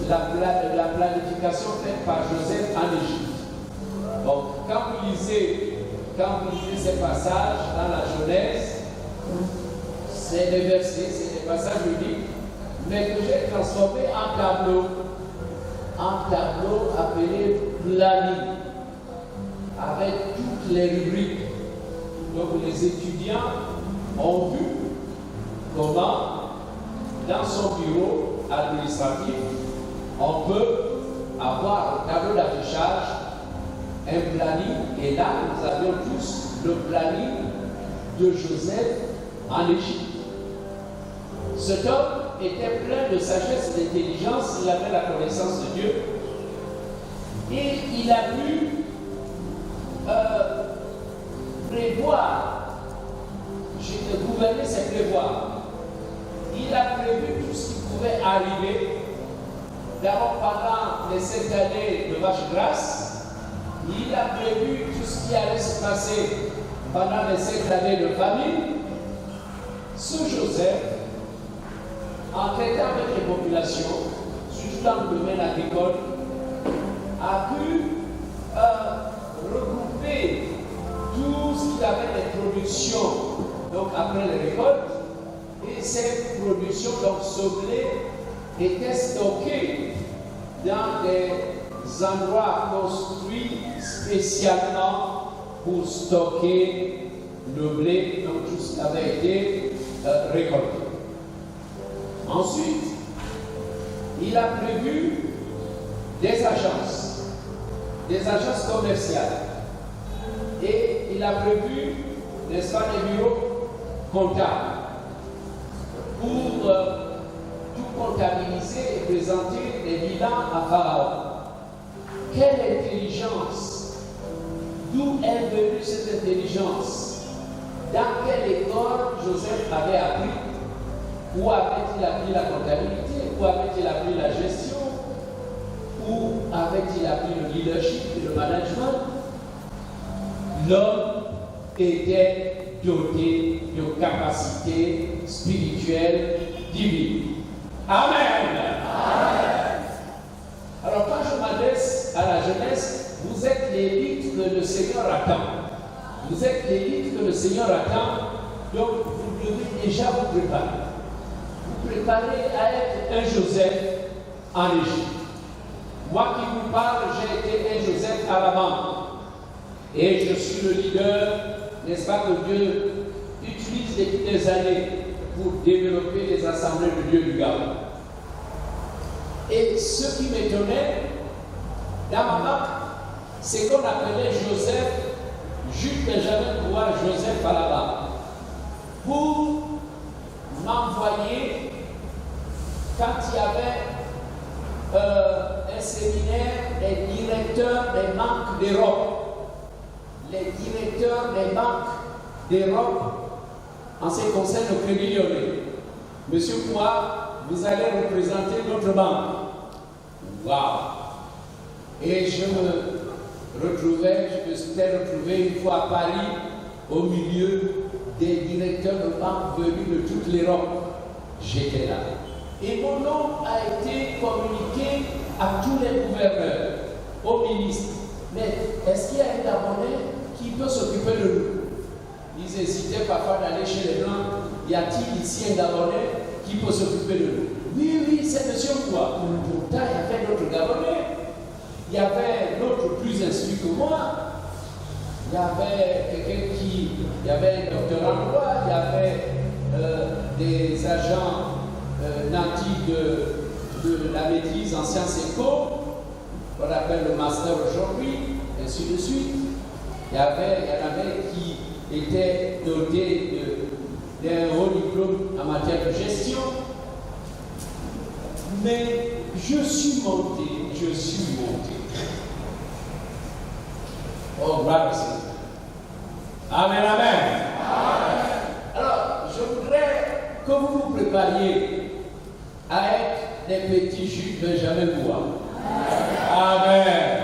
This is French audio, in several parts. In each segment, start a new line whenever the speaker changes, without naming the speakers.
la planification faite par Joseph en Égypte. Donc, quand vous lisez ces passages dans la Genèse, c'est des versets, c'est des passages bibliques, mais que j'ai transformé en tableau appelé planning, avec toutes les rubriques. Donc les étudiants ont vu comment, dans son bureau administratif, on peut avoir un tableau d'affichage, un planning, et là nous avions tous le planning de Joseph en Égypte. Cet homme était plein de sagesse et d'intelligence, il avait la connaissance de Dieu, et il a pu prévoir. Gouverner, c'est prévoir. Il a prévu tout ce qui pouvait arriver. D'abord, pendant les 7 années de vache grasse, il a prévu tout ce qui allait se passer pendant les 7 années de famine. Ce Joseph, en traitant avec les populations, surtout dans le domaine agricole, a pu regrouper tout ce qu'il avait des productions, donc après les récoltes, et ces productions, donc semblées, étaient stockées dans des endroits construits spécialement pour stocker le blé, donc tout ce qui avait été récolté. Ensuite, il a prévu des agences commerciales. Et il a prévu, n'est-ce pas, des bureaux comptables pour tout comptabiliser et présenter des bilans à Pharaon. Quelle intelligence! D'où est venue cette intelligence? Dans quelle école Joseph avait appris? Où avait-il appris la comptabilité? Où avait-il appris la gestion? Où avait-il appris le leadership et le management? L'homme était doté de capacités spirituelles divines. Amen. Amen. Alors quand je m'adresse à la jeunesse, vous êtes l'élite que le Seigneur attend. Vous êtes l'élite que le Seigneur attend, donc vous devez déjà vous préparer. Vous préparez à être un Joseph en Égypte. Moi qui vous parle, j'ai été un Joseph à la banque. Et je suis le leader, n'est-ce pas, que Dieu utilise depuis des années pour développer les assemblées de Dieu du Gabon. Et ce qui m'étonnait, dans ma banque, c'est qu'on appelait Joseph, Jules Benjamin Kouar Joseph à la banque, pour m'envoyer, quand il y avait un séminaire des directeurs des banques d'Europe. Les directeurs des banques d'Europe en ce qui concerne le Crédit Lyonnais. Monsieur Kouar, vous allez représenter notre banque. Waouh! Et je me suis retrouvé une fois à Paris au milieu des directeurs de banques venus de toute l'Europe. J'étais là. Et mon nom a été communiqué à tous les gouverneurs, aux ministres. Mais est-ce qu'il y a un Gabonais qui peut s'occuper de nous? Ils hésitaient parfois d'aller chez les Blancs. Y a-t-il ici un Gabonais qui peut s'occuper de nous? Oui, c'est monsieur quoi. Pourtant, il y avait d'autres Gabonais. Il y avait l'autre plus instruit que moi. Il y avait quelqu'un il y avait un docteur en droit, il y avait des agents natifs de la maîtrise en sciences éco, qu'on appelle le master aujourd'hui, ainsi de suite. Il y en avait qui étaient dotés d'un haut diplôme en matière de gestion. Mais je suis monté. Oh, gloire au Seigneur. Amen, amen. Alors, je voudrais que vous vous prépariez à être des petits Jules Benjamin Kouar. Amen.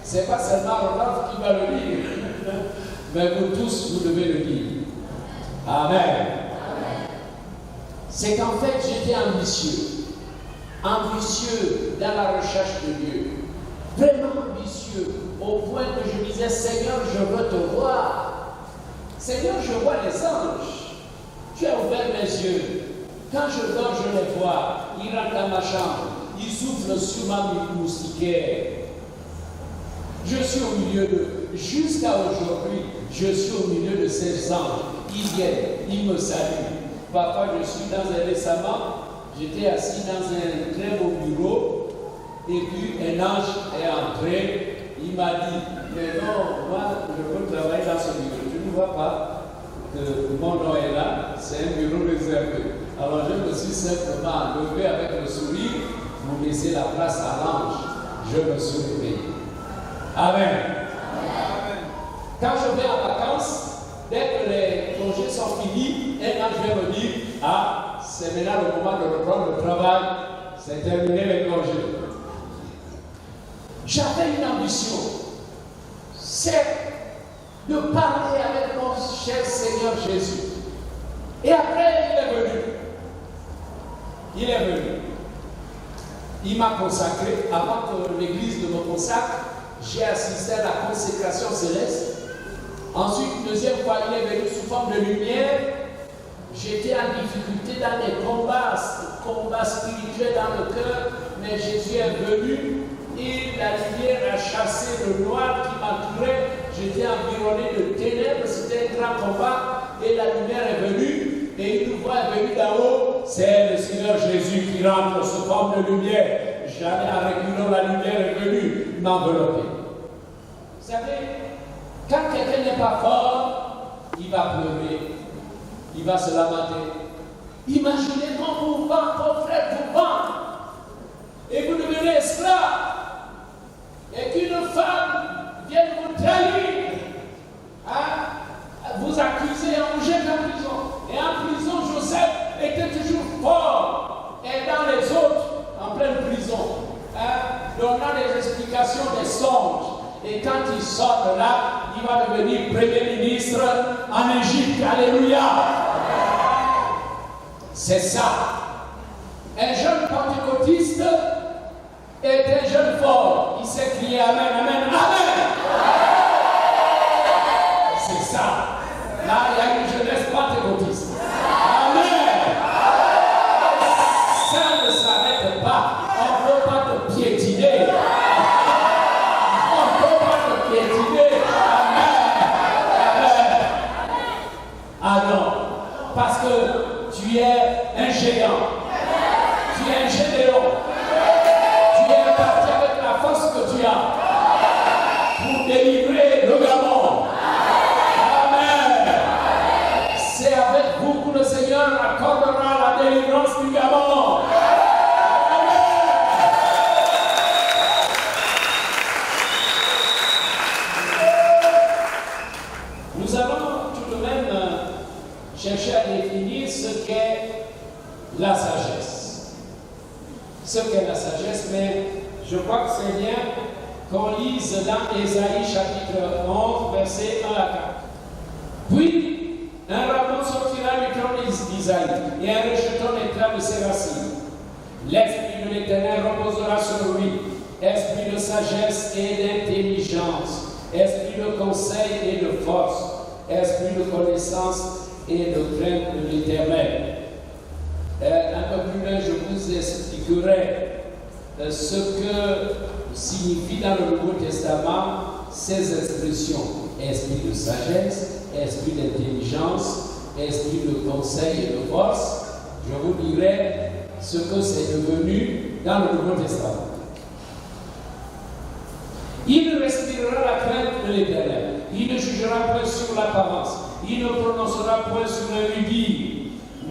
C'est pas seulement Rodolphe qui va le dire, mais vous tous, vous devez le dire. Amen. C'est qu'en fait, j'étais ambitieux. ambitieux dans la recherche de Dieu. Vraiment ambitieux, au point que je disais, Seigneur, je veux te voir. Seigneur, je vois les anges. Tu as ouvert mes yeux. Quand je dors, je les vois. Ils rentrent dans ma chambre. Ils soufflent sur ma moustiquaire. Je suis au milieu d'eux. Jusqu'à aujourd'hui, je suis au milieu de ces anges. Ils viennent, ils me saluent. Parfois, je suis dans un récemment, j'étais assis dans un très beau bureau, et puis un ange est entré. Il m'a dit, mais non, moi, je veux travailler dans ce bureau. Tu ne vois pas que mon nom est là, c'est un bureau réservé. Alors, je me suis simplement levé avec le sourire pour laisser la place à l'ange. Je me suis réveillé. Amen. Quand je vais en vacances, dès que les congés sont finis, un ange vient me dire, ah, c'est maintenant le moment de reprendre le travail, c'est terminé les congés. J'avais une ambition, c'est de parler avec mon cher Seigneur Jésus. Et après, il est venu. Il est venu. Il m'a consacré, avant que l'église ne me consacre, j'ai assisté à la consécration céleste. Ensuite, une deuxième fois, il est venu sous forme de lumière. J'étais en difficulté dans les combats spirituels dans le cœur, mais Jésus est venu et la lumière a chassé le noir qui m'entourait. J'étais environné de ténèbres, c'était un grand combat et la lumière est venue et une voix est venue d'en haut. C'est le Seigneur Jésus qui rentre sous forme de lumière. Jamais en reculant, la lumière est venue m'envelopper. Vous savez, quand quelqu'un n'est pas fort, il va pleurer, il va se lamenter. Imaginez quand vous vendez, vos frères vous vendent, et vous devenez esclave, et qu'une femme vienne vous trahir, hein, vous accuser, on vous jette en prison. Et en prison, Joseph était toujours fort, aidant les autres en pleine prison, hein, donnant des explications des songes. Et quand il sort de là, il va devenir premier ministre en Égypte. Alléluia. C'est ça. Un jeune pentecôtiste est un jeune fort. Il sait crier Amen, Amen, Amen. C'est ça. Là, il y a une jeunesse pentecôtiste. Amen. Ça ne s'arrête pas. On ne peut pas te piétiner. Ah non, parce que tu es un géant, tu es un général, tu es parti avec la force que tu as pour délivrer le Gabon. Amen. C'est avec vous que le Seigneur accordera la délivrance du Gabon. Nous allons tout de même chercher à définir ce qu'est la sagesse. Ce qu'est la sagesse, mais je crois que c'est bien qu'on lise dans Ésaïe chapitre 11, versets 1 à 4. Puis, un rameau sortira du tronc d'Isaïe et un rejeton naîtra de ses racines. L'esprit de l'Éternel reposera sur lui, esprit de sagesse et d'intelligence, esprit de conseil et de force, esprit de connaissance et de crainte de l'Éternel. Un peu plus loin, je vous expliquerai ce que signifie dans le Nouveau Testament ces expressions. Esprit de sagesse, esprit d'intelligence, esprit de conseil et de force. Je vous dirai ce que c'est devenu dans le Nouveau Testament. Il respirera la crainte de l'Éternel. Il ne jugera point sur l'apparence. Il ne prononcera point sur l'érudit.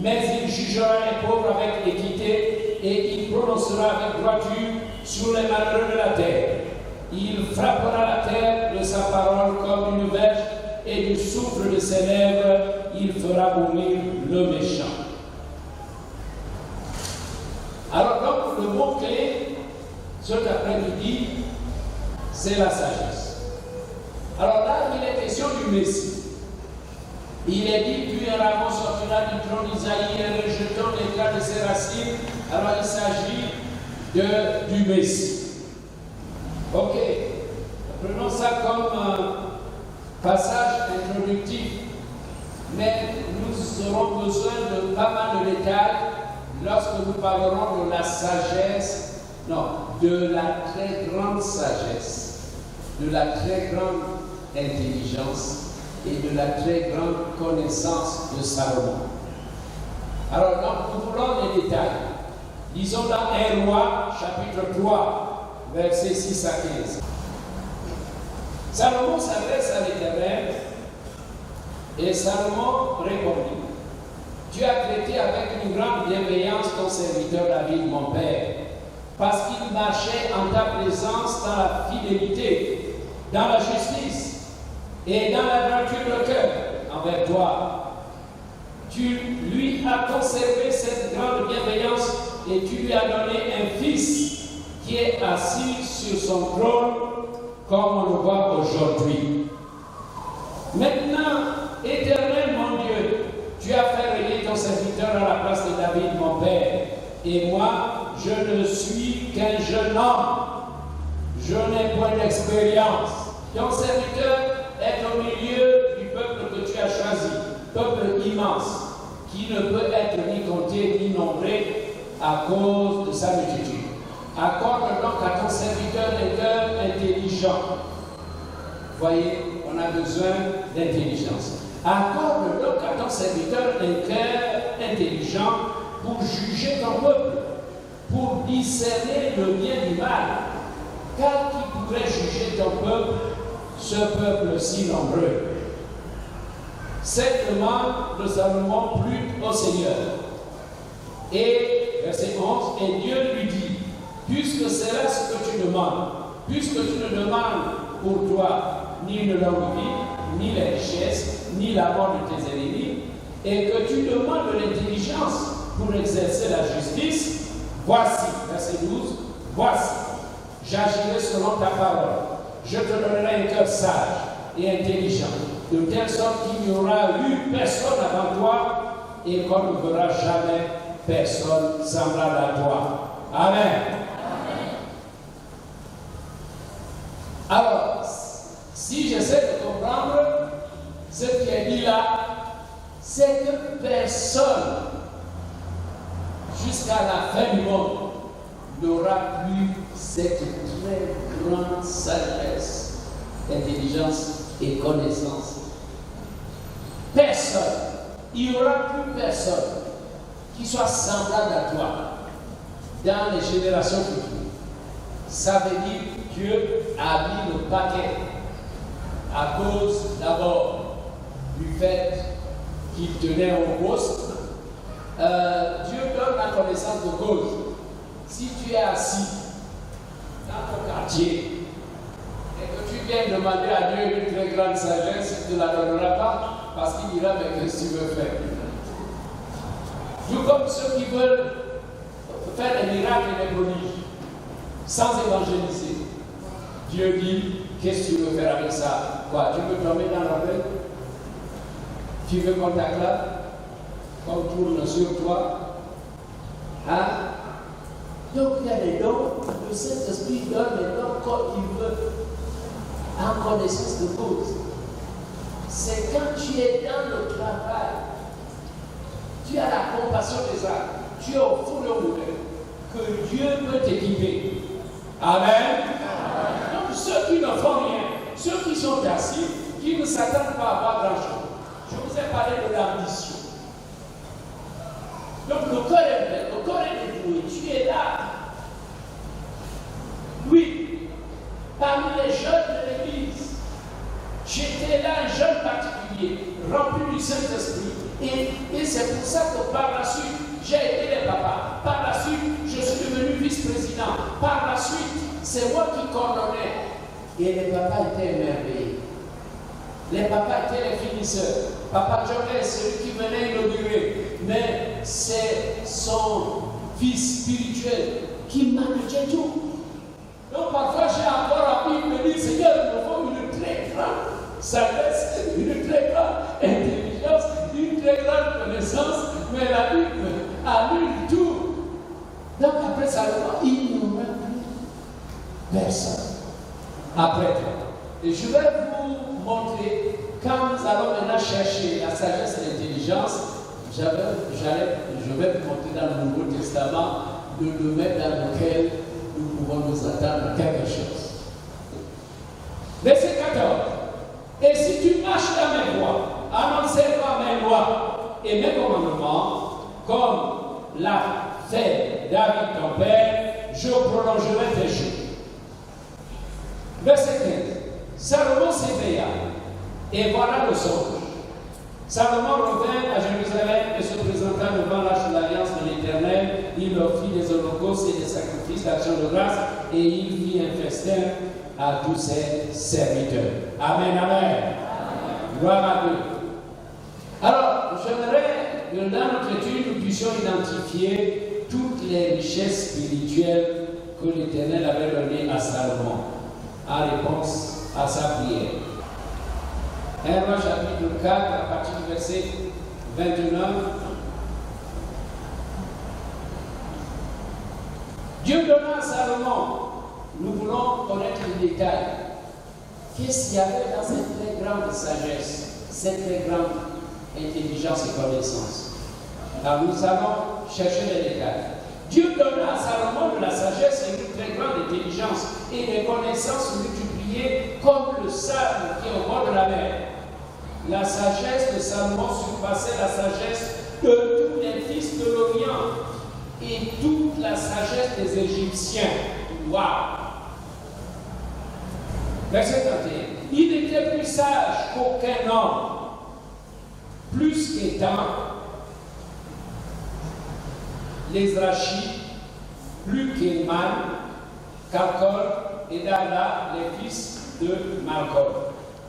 Mais il jugera les pauvres avec équité et il prononcera avec droiture sur les malheureux de la terre. Il frappera la terre de sa parole comme une verge et du souffle de ses lèvres, il fera mourir le méchant. Alors donc, le mot-clé, cet après-midi, c'est la sagesse. Alors là, il est question du Messie. Il est dit, puis un rameau sortira du tronc d'Isaïe et un rejeton naîtra de ses racines. Alors il s'agit du Messie. Ok, prenons ça comme un passage introductif, mais nous aurons besoin de pas mal de détails lorsque nous parlerons de la sagesse, non, de la très grande sagesse, de la très grande intelligence et de la très grande connaissance de Salomon. Alors, donc, nous voulons les détails. Lisons dans 1 Roi, chapitre 3, versets 6 à 15. Salomon s'adresse à l'Éternel et Salomon répondit: Tu as traité avec une grande bienveillance ton serviteur David, mon père, parce qu'il marchait en ta présence dans la fidélité, dans la justice et dans la droiture de cœur envers toi. Tu lui as conservé cette grande bienveillance et tu lui as donné un fils qui est assis sur son trône, comme on le voit aujourd'hui. Maintenant, Éternel mon Dieu, tu as fait régner ton serviteur à la place de David, mon père, et moi, je ne suis qu'un jeune homme. Je n'ai point d'expérience. Ton serviteur est au milieu du peuple que tu as choisi, peuple immense, qui ne peut être ni compté ni nombré à cause de sa multitude. Accorde donc à ton serviteur un cœur intelligent. Voyez, on a besoin d'intelligence. Accorde donc à ton serviteur un cœur intelligent pour juger ton peuple, pour discerner le bien du mal. Car qui pourrait juger ton peuple, ce peuple si nombreux? Cette demande de Salomon plut au Seigneur. Et, verset 11, et Dieu lui dit: puisque c'est là ce que tu demandes, puisque tu ne demandes pour toi ni une longue vie, ni les richesses, ni la mort de tes ennemis, et que tu demandes de l'intelligence pour exercer la justice, voici, verset 12, voici, j'agirai selon ta parole, je te donnerai un cœur sage et intelligent, de telle sorte qu'il n'y aura eu personne avant toi, et qu'on ne verra jamais personne semblable à toi. Amen. Alors, si j'essaie de comprendre ce qui est dit là, c'est que personne, jusqu'à la fin du monde, n'aura plus cette très grande sagesse, intelligence et connaissance. Personne. Il n'y aura plus personne qui soit semblable à toi dans les générations futures. Ça veut dire que Dieu a mis le paquet à cause d'abord du fait qu'il tenait au poste. Dieu donne la connaissance de cause. Si tu es assis dans ton quartier et que tu viens demander à Dieu une très grande sagesse, il ne te la donnera pas parce qu'il dira: mais qu'est-ce que tu veux faire? Tout comme ceux qui veulent faire des miracles et des prodiges sans évangéliser. Dieu dit: qu'est-ce que tu veux faire avec ça? Quoi? Tu veux tomber dans la rue? Tu veux qu'on t'acclame? Qu'on tourne sur toi? Hein? Donc il y a des dons, le Saint-Esprit donne les dons comme il veut, en connaissance de cause. C'est quand tu es dans le travail, tu as la compassion des âmes, tu es au fond de l'honneur, que Dieu peut t'équiper. Amen. Donc ceux qui ne font rien, ceux qui sont assis, qui ne s'attendent pas à avoir grand-chose. Je vous ai parlé de l'ambition. Donc le corps est vrai, le corps est dévoué, tu es là. Oui, parmi les jeunes de l'église, j'étais là un jeune particulier, rempli du Saint-Esprit. Et c'est pour ça que par la suite, j'ai été les papas. Par la suite, je suis devenu vice-président. Par la suite, c'est moi qui coordonnais. Et les papas étaient émerveillés. Les papas étaient les finisseurs. Papa John est celui qui venait inaugurer. Mais c'est son fils spirituel qui manageait tout. Donc parfois, j'ai encore envie de me dire: Seigneur, il me faut une très grande sagesse, une très grande intelligence, une très grande connaissance. Mais la Bible annule tout. Donc après ça, il nous personne après toi. Et je vais vous montrer, quand nous allons maintenant chercher la sagesse et l'intelligence, je vais vous montrer dans le Nouveau Testament le domaine dans lequel nous pouvons nous attendre à quelque chose. Verset 14. Et si tu marches dans mes voies, en observant mes lois et mes commandements, comme l'a fait David ton père, je prolongerai tes jours. Verset 15. Salomon s'éveilla, et voilà le songe. Salomon revint à Jérusalem et se présenta devant l'arche de l'Alliance de l'Éternel. Il offrit des holocaustes et des sacrifices d'action de grâce, et il fit un festin à tous ses serviteurs. Amen, amen. Amen. Gloire à Dieu. Alors, j'aimerais que dans notre étude, nous puissions identifier toutes les richesses spirituelles que l'Éternel avait données à Salomon en réponse à sa prière. 1 Roi chapitre 4, à partir du verset 29. Dieu donna à Salomon, nous voulons connaître les détails. Qu'est-ce qu'il y avait dans cette très grande sagesse, cette très grande intelligence et connaissance? Alors nous allons chercher les détails. Dieu donna à Salomon de la sagesse et une très grande intelligence et des connaissances multipliées comme le sable qui est au bord de la mer. La sagesse de Salomon surpassait la sagesse de tous les fils de l'Orient et toute la sagesse des Égyptiens. Waouh! Verset 31. Il était plus sage qu'aucun homme, plus qu'Étam, les Rachis, plus qu'Éman, Calcol et Dada, les fils de Malcol.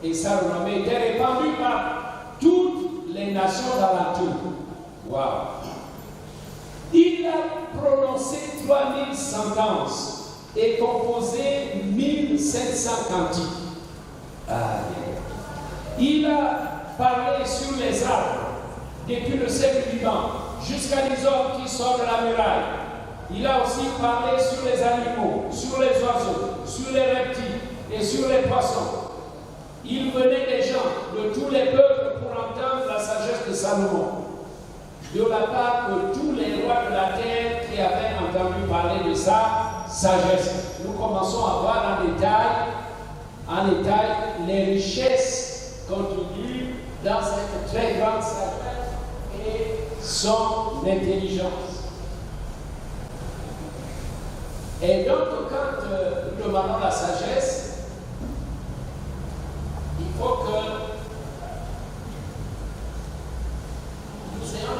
Et sa renommée était répandue par toutes les nations d'alentour. Waouh! Il a prononcé 3000 sentences et composé 1700 cantiques. Il a parlé sur les arbres depuis le siècle vivant jusqu'à l'hysope qui sort de la muraille. Il a aussi parlé sur les animaux, sur les oiseaux, sur les reptiles et sur les poissons. Il venait des gens de tous les peuples pour entendre la sagesse de Salomon, de la part de tous les rois de la terre qui avaient entendu parler de sa sagesse. Nous commençons à voir en détail les richesses contenues dans cette très grande sagesse et son intelligence. Et donc, quand nous demandons la sagesse, il faut que nous ayons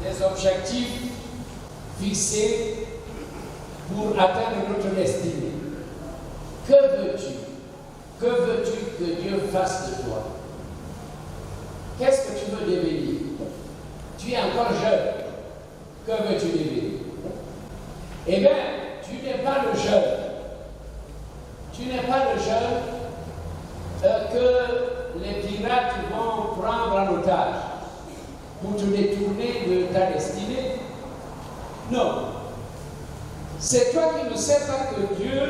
des objectifs fixés pour atteindre notre destinée. Que veux-tu? Que veux-tu que Dieu fasse de toi? Qu'est-ce que tu veux devenir? Tu es encore jeune. Que veux-tu devenir? Eh bien, tu n'es pas le jeune. Tu n'es pas le jeune que les pirates vont prendre en otage pour te détourner de ta destinée. Non. C'est toi qui ne sais pas que Dieu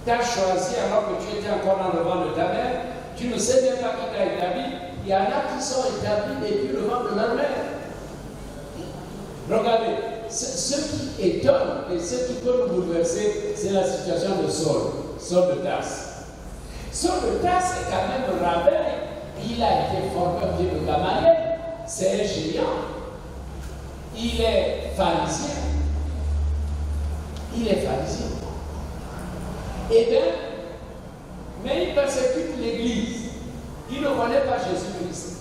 t'a choisi alors que tu étais encore dans le ventre de ta mère. Tu ne sais même pas qui t'a établi. Il y en a qui sont établis depuis le ventre de leur mère. Regardez, ce qui étonne et ce qui peut nous bouleverser, c'est la situation de Saul de Tarse. Saul de Tarse est quand même rabbin. Il a été formé au pied de Gamaliel. C'est un géant. Il est pharisien. Eh bien, mais il persécute l'Église. Il ne connaît pas Jésus-Christ.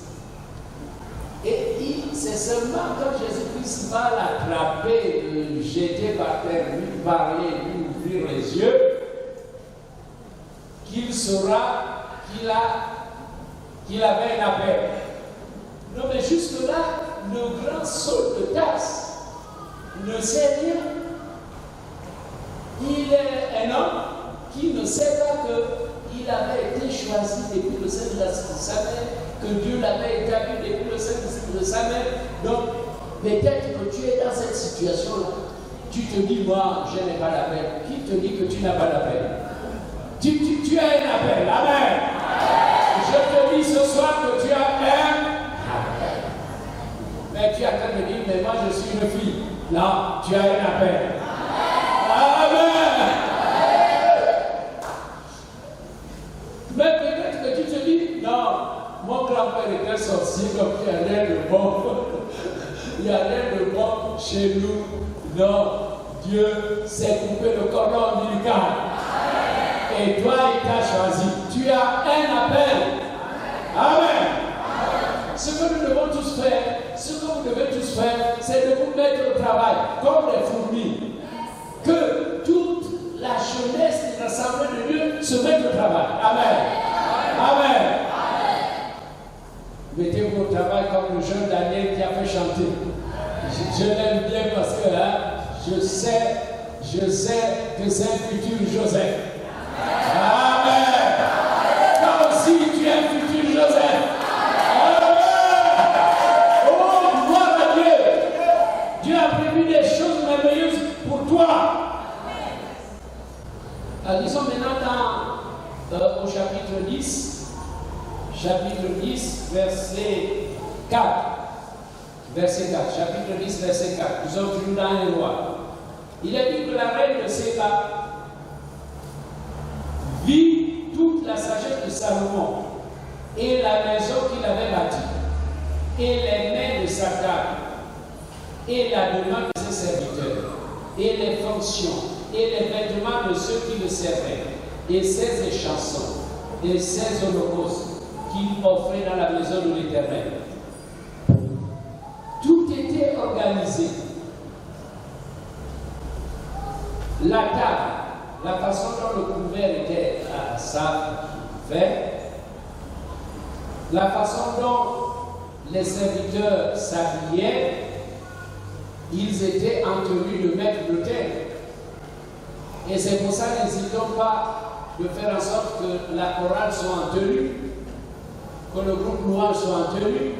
Et c'est seulement quand Jésus-Christ va l'attraper, le jeter par terre, lui parler, lui ouvrir les yeux, qu'il saura qu'il avait un appel. Non, mais jusque-là, le grand Saul de Tarse ne sait rien. Il est un homme qui ne sait pas qu'il avait été choisi depuis le sein de sa mère, que Dieu l'avait établi depuis le sein de sa mère. Donc, peut-être que tu es dans cette situation-là. tu te dis, moi, je n'ai pas d'appel. Qui te dit que tu n'as pas d'appel? Tu as un appel. Amen. Je te dis ce soir que tu as un appel. Mais tu as qu'à me dire, mais moi je suis une fille. Non, tu as un appel. Amen. Mais peut-être que tu te dis, non, mon grand-père était sorcier, donc il y a rien de bon. Il y a rien de bon chez nous. Non, Dieu s'est coupé le cordon ombilical. Et toi, il t'a choisi. Tu as un appel. Amen. Ce que nous devons tous faire, ce que vous devez tous faire, c'est de vous mettre au travail comme des fourmis. Que toute la jeunesse de l'Assemblée de Dieu se mette au travail. Amen. Amen. Mettez-vous au travail comme le jeune Daniel qui a fait chanter. Je l'aime bien parce que je sais que c'est un futur Joseph. Amen. Toi aussi, tu es un futur Joseph. Amen. Oh, gloire à Dieu. Dieu a prévu des choses merveilleuses pour toi. Disons maintenant au chapitre 10. Chapitre 10, verset 4. Verset 4. Chapitre 10, verset 4. Nous sommes toujours dans les rois. Il est dit que la reine de Séba vit toute la sagesse de Salomon et la maison qu'il avait bâtie, et les mains de sa table, et la demande de ses serviteurs, et les fonctions, et les vêtements de ceux qui le servaient, et ses chansons, et ses holocaustes qu'il offrait dans la maison de l'Éternel. Tout était organisé. La table, la façon dont le couvert était fait, la façon dont les serviteurs s'habillaient, ils étaient en tenue de maître d'hôtel. Et c'est pour ça, n'hésitons pas de faire en sorte que la chorale soit en tenue, que le groupe louange soit en tenue,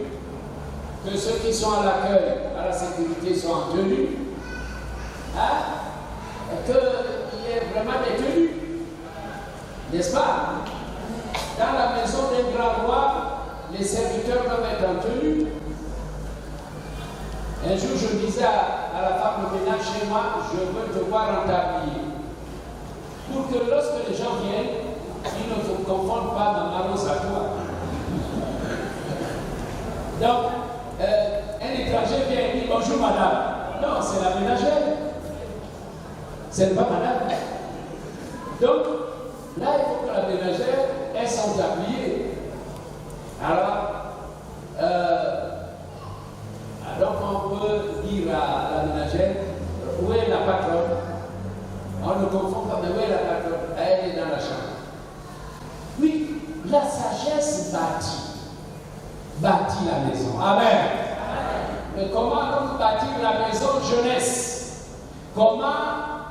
que ceux qui sont à l'accueil, à la sécurité soient en tenue, qu'il y ait vraiment des tenues, n'est-ce pas? Dans la maison d'un grand roi, les serviteurs doivent être en tenue. Un jour, je disais à la femme de ménage chez moi, je veux te voir en tablier. Pour que lorsque les gens viennent, ils ne te confondent pas dans ma rose à toi. Donc, un étranger vient et dit bonjour madame. Non, c'est la ménagère. C'est pas madame. Donc, là, il faut que la ménagère ait son tablier. Alors, on peut dire à la ménagère, où est la patronne? On ne confond pas, mais où est la patronne? Elle est dans la chambre. Oui, la sagesse bâtit la maison. Amen. Mais comment donc bâtir la maison jeunesse? Comment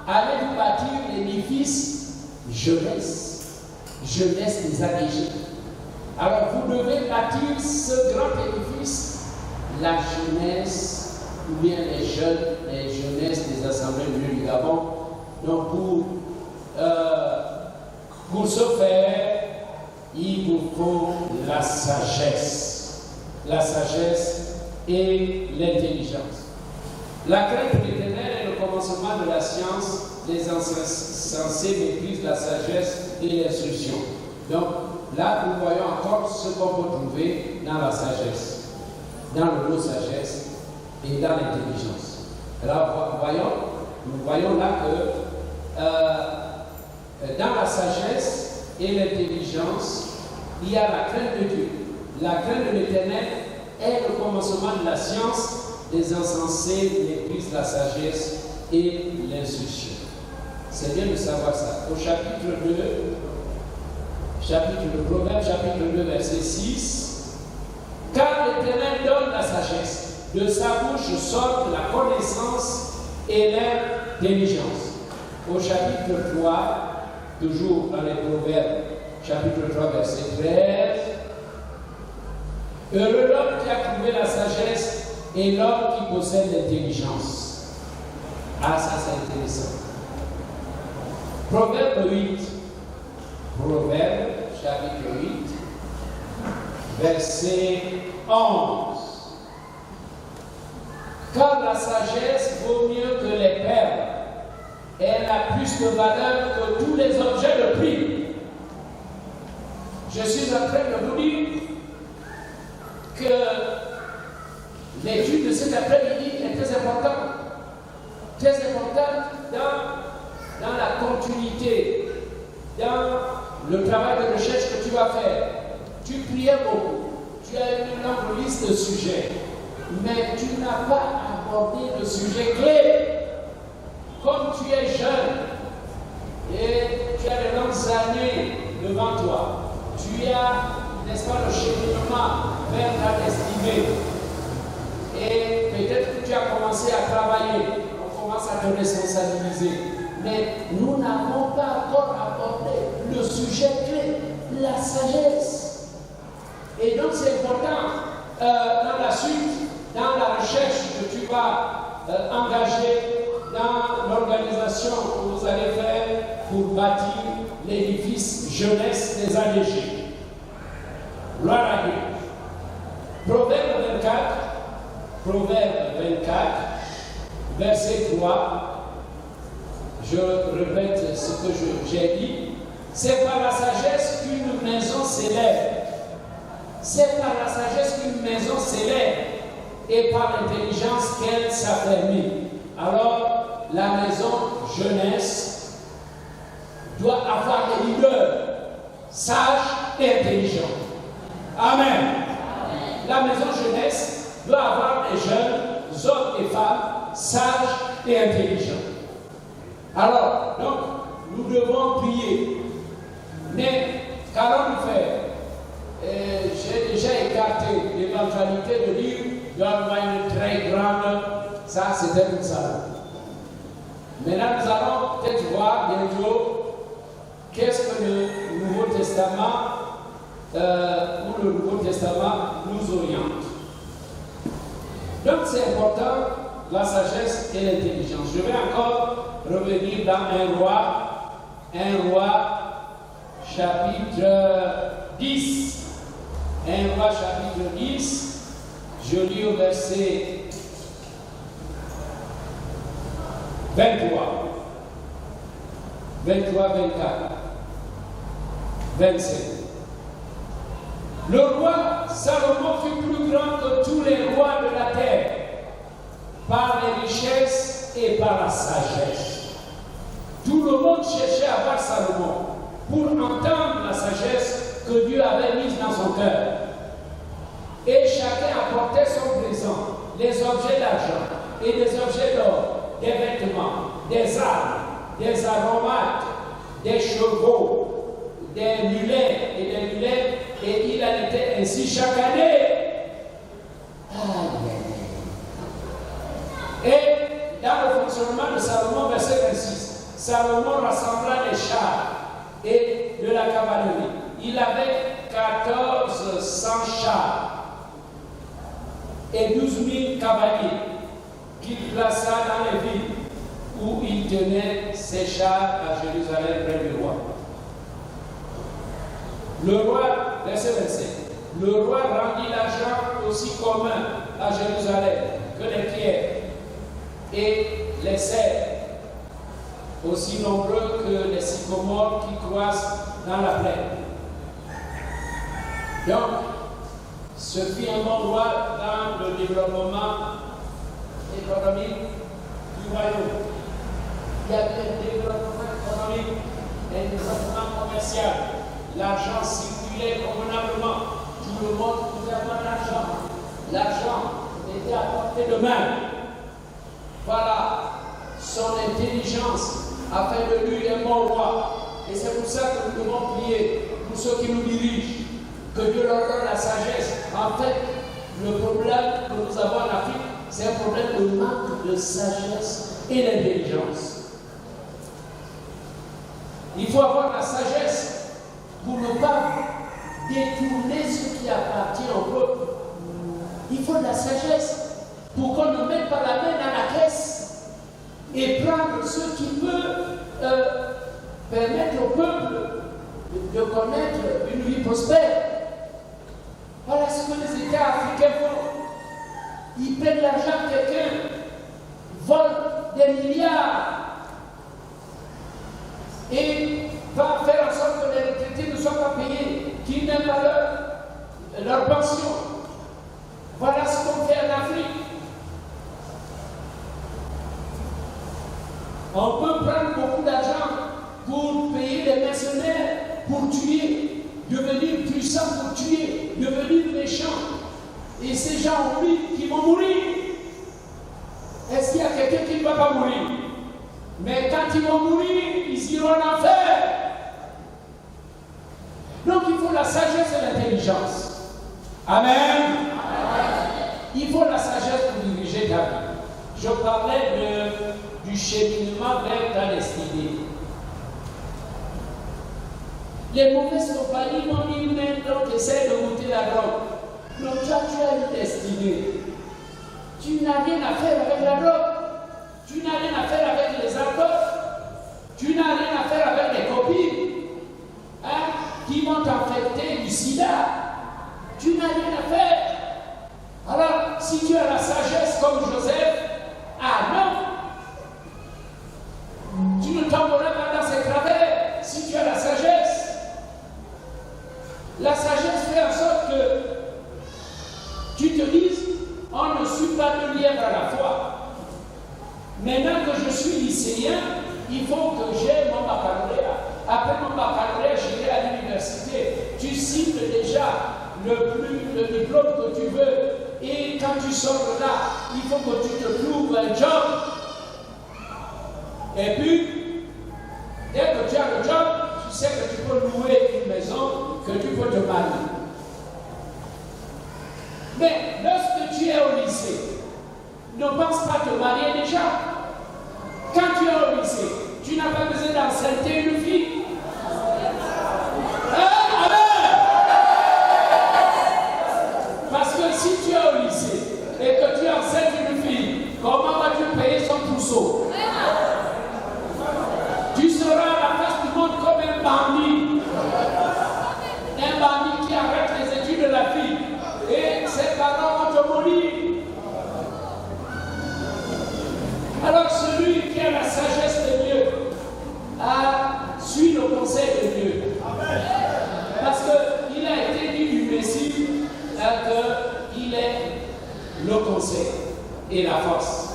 allez-vous bâtir l'édifice jeunesse? Jeunesse des ADG. Alors vous devez bâtir ce grand édifice, la jeunesse, ou bien les jeunesses des assemblées de Dieu du Gabon. Donc pour ce faire, il vous faut la sagesse et l'intelligence. La crainte de l'Éternel est le commencement de la science. Les insensés maîtrisent la sagesse et l'instruction. Donc là, nous voyons encore ce qu'on peut trouver dans la sagesse, dans le mot sagesse et dans l'intelligence. Alors nous voyons là que dans la sagesse et l'intelligence, il y a la crainte de Dieu. La crainte de l'Éternel est le commencement de la science. Les insensés méprisent la sagesse et l'instruction. C'est bien de savoir ça. Au chapitre 2, Proverbe, chapitre 2, verset 6. Car l'Éternel donne la sagesse, de sa bouche sortent la connaissance et l'intelligence. Au chapitre 3, toujours dans les Proverbes, chapitre 3, verset 13. Heureux l'homme qui a trouvé la sagesse et l'homme qui possède l'intelligence. Ah, ça c'est intéressant. Proverbe 8. Proverbe, chapitre 8, verset 11. Car la sagesse vaut mieux que les perles, elle a plus de valeur que tous les objets de prix. Je suis en train de vous dire que l'étude de cet après-midi est très importante. Très importante dans la continuité, dans le travail de recherche que tu vas faire. Tu priais beaucoup, tu as une longue liste de sujets, mais tu n'as pas abordé le sujet clé. Comme tu es jeune et tu as de longues années devant toi, tu as, n'est-ce pas, le cheminement vers ta destinée. Et peut-être que tu as commencé à travailler, on commence à te responsabiliser. Mais nous n'avons pas encore abordé le sujet clé, la sagesse. Et donc c'est important, dans la suite, dans la recherche que tu vas engager, dans l'organisation que vous allez faire pour bâtir l'édifice jeunesse des allégés. Gloire à Dieu. Proverbe 24, verset 3. Je répète ce que j'ai dit. C'est par la sagesse qu'une maison s'élève. C'est par la sagesse qu'une maison s'élève et par l'intelligence qu'elle s'affermit. Alors, la maison jeunesse doit avoir des leaders sages et intelligents. Amen. Amen. La maison jeunesse doit avoir des jeunes hommes et femmes sages et intelligents. Alors, donc, nous devons prier. Mais, qu'allons-nous faire? J'ai déjà écarté l'éventualité de dire il doit y avoir une très grande. Ça, c'était une salade. Maintenant, nous allons peut-être voir bientôt qu'est-ce que le Nouveau Testament où le Nouveau Testament nous oriente. Donc, c'est important, la sagesse et l'intelligence. Je vais encore revenir dans un roi chapitre 10. Un roi chapitre 10, je lis au verset 23, 24, 27. Le roi Salomon fut plus grand que tous les rois de la terre, par les richesses et par la sagesse. Tout le monde cherchait à voir Salomon pour entendre la sagesse que Dieu avait mise dans son cœur. Et chacun apportait son présent, les objets d'argent et des objets d'or, des vêtements, des armes, des aromates, des chevaux, des mulets et des mulets, et il en était ainsi chaque année. Et dans le fonctionnement de Salomon, verset 26, Salomon rassembla les chars et de la cavalerie. Il avait 1400 chars et 12 000 cavaliers qu'il plaça dans les villes où il tenait ses chars à Jérusalem près du roi. Le roi, verset 27, le roi rendit l'argent aussi commun à Jérusalem que les pierres et les cèdres, aussi nombreux que les sycomores qui croissent dans la plaine. Donc, ce fut un bon roi dans le développement économique du royaume. Il y avait un développement économique et un développement commercial. L'argent circulait convenablement. Tout le monde pouvait avoir l'argent. L'argent était à portée de main. Voilà son intelligence a fait de lui un bon roi. Et c'est pour ça que nous devons prier pour ceux qui nous dirigent, que Dieu leur donne la sagesse. En fait, le problème que nous avons en Afrique, c'est un problème de manque de sagesse et d'intelligence. Il faut avoir la sagesse pour ne pas détourner ce qui appartient au peuple. Il faut de la sagesse pour qu'on ne mette pas la main dans la caisse. et prendre ce qui peut permettre au peuple de connaître une vie prospère. Voilà ce que les États africains font. Ils prennent l'argent de quelqu'un, volent des milliards et va faire en sorte que les retraités ne soient pas payés, qu'ils n'aient pas leur pension. Voilà ce qu'on fait en Afrique. On peut prendre beaucoup d'argent pour payer des mercenaires, pour tuer, devenir puissant pour tuer, devenir méchant. Et ces gens oublient qu'ils vont mourir. Est-ce qu'il y a quelqu'un qui ne va pas mourir? Mais quand ils vont mourir, ils iront en enfer. Donc il faut la sagesse et l'intelligence. Amen. Il faut la sagesse pour diriger ta vie. Je parlais du cheminement vers ta destinée. Les mauvaises compagnies m'ont dit maintenant essaie de goûter la drogue. Donc toi, tu as une destinée. Tu n'as rien à faire avec la drogue. Tu n'as rien à faire avec les alcools. Tu n'as rien à faire avec les copines qui vont t'infecter du sida. Tu n'as rien à faire. Alors, si tu as la sagesse comme Joseph, non, tu ne tomberas pas dans ces travers. Si tu as la sagesse fait en sorte que tu te dises, on ne suit pas de lièvre à la fois. Maintenant que je suis lycéen, il faut que j'ai mon baccalauréat. Après mon baccalauréat, j'irai à l'université. Tu cibles déjà le diplôme que tu veux. Et quand tu sors de là, il faut que tu te trouves un job. Et puis, dès que tu as le job, tu sais que tu peux louer une maison, que tu peux te marier. Mais lorsque tu es au lycée, ne pense pas te marier déjà. Quand tu es au lycée, tu n'as pas besoin d'enceinte une fille. Amen. Parce que si tu es au lycée et que tu enceintes une fille, comment vas-tu payer son trousseau? Tu seras à la face du monde comme un bandit. Un bandit qui arrête les études de la fille. Et ses parents vont te mourir. Alors celui qui a la sagesse de Dieu suit le conseil de Dieu. Parce qu'il a été dit du Messie qu'il est le conseil et la force.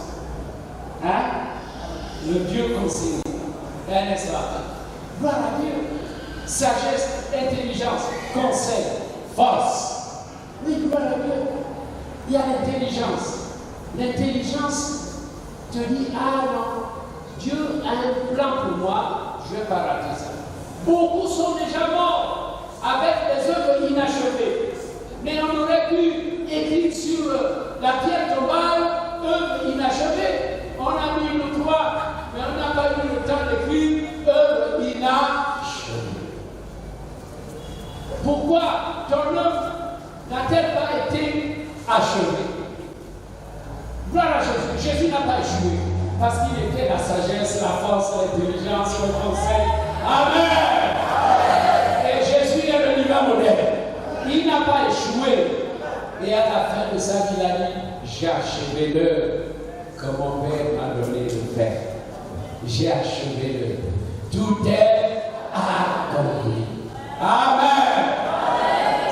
Le Dieu conseiller. N'est-ce pas? Gloire à Dieu. Sagesse, intelligence, conseil, force. Oui, gloire à Dieu. Il y a l'intelligence. L'intelligence te dit, non, Dieu a un plan pour moi, je ne vais pas rater ça. Beaucoup sont déjà morts avec les œuvres inachevées. Mais on aurait pu écrire sur la pierre tombale, œuvres inachevées. On a mis le toit, mais on n'a pas eu le temps d'écrire œuvres inachevées. Pourquoi ton œuvre n'a-t-elle pas été achevée? Gloire à Jésus. Jésus n'a pas échoué parce qu'il était la sagesse, la force, l'intelligence, le conseil. Amen. Et Jésus est le divin modèle. Il n'a pas échoué. Et à la fin de sa vie, il a dit, j'ai achevé l'œuvre que mon Père m'a donné de faire. J'ai achevé l'œuvre. Tout est accompli. Amen.